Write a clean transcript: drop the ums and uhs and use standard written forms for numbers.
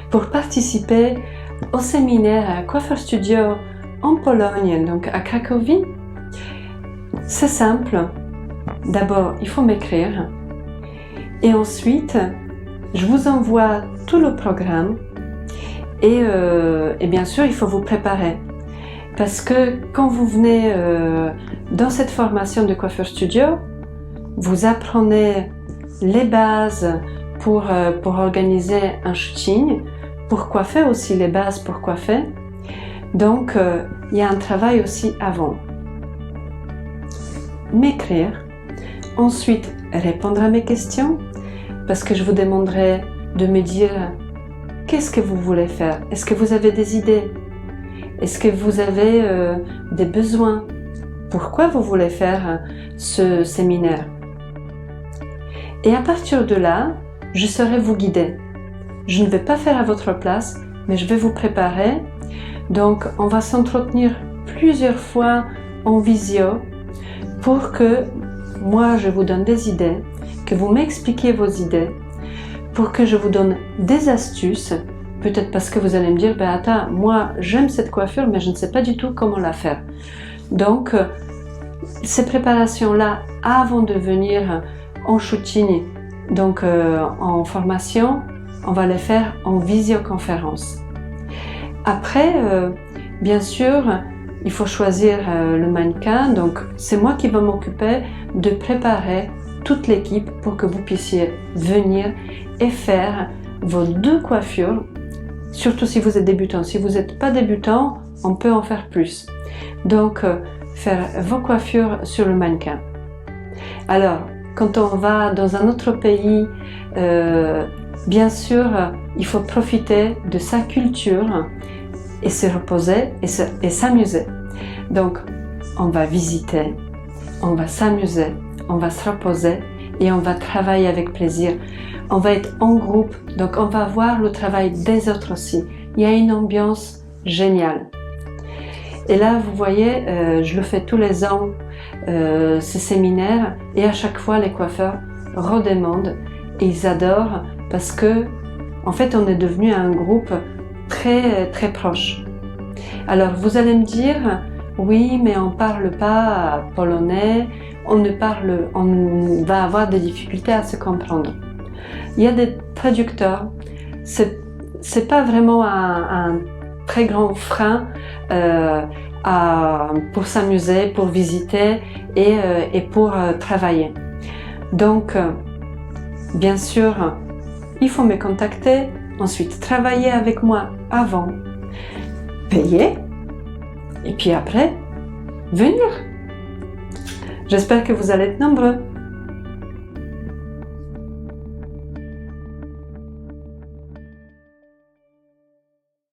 pour participer au séminaire Coiffeur Studio en Pologne, donc à Cracovie. C'est simple. D'abord, il faut m'écrire et ensuite, je vous envoie tout le programme et bien sûr, il faut vous préparer parce que quand vous venez dans cette formation de Coiffeur Studio, vous apprenez les bases pour organiser un shooting, pour coiffer aussi les bases pour coiffer. Donc, il y a un travail aussi avant. M'écrire, ensuite répondre à mes questions, parce que je vous demanderai de me dire qu'est-ce que vous voulez faire. Est-ce que vous avez des idées? Est-ce que vous avez des besoins? Pourquoi vous voulez faire ce séminaire? Et à partir de là, je saurai vous guider. Je ne vais pas faire à votre place, mais je vais vous préparer. Donc, on va s'entretenir plusieurs fois en visio pour que moi, je vous donne des idées, que vous m'expliquiez vos idées, pour que je vous donne des astuces. Peut-être parce que vous allez me dire, Beata, moi, j'aime cette coiffure, mais je ne sais pas du tout comment la faire. Donc, ces préparations-là, avant de venir en shooting, donc en formation, on va les faire en visioconférence. Après, bien sûr, il faut choisir le mannequin, donc c'est moi qui vais m'occuper de préparer toute l'équipe pour que vous puissiez venir et faire vos 2 coiffures, surtout si vous êtes débutant. Si vous n'êtes pas débutant, on peut en faire plus. Donc, faire vos coiffures sur le mannequin. Alors, quand on va dans un autre pays, bien sûr, il faut profiter de sa culture et se reposer et s'amuser. Donc, on va visiter, on va s'amuser, on va se reposer et on va travailler avec plaisir. On va être en groupe, donc on va voir le travail des autres aussi. Il y a une ambiance géniale. Et là, vous voyez, je le fais tous les ans, ces séminaires, et à chaque fois, les coiffeurs redemandent et ils adorent parce que, en fait, on est devenu un groupe très, très proche. Alors, vous allez me dire, oui, mais on parle pas polonais, on va avoir des difficultés à se comprendre. Il y a des traducteurs, c'est pas vraiment un très grand frein pour s'amuser, pour visiter et pour travailler. Donc, bien sûr, il faut me contacter, ensuite travailler avec moi avant, payer, et puis après, venir. J'espère que vous allez être nombreux.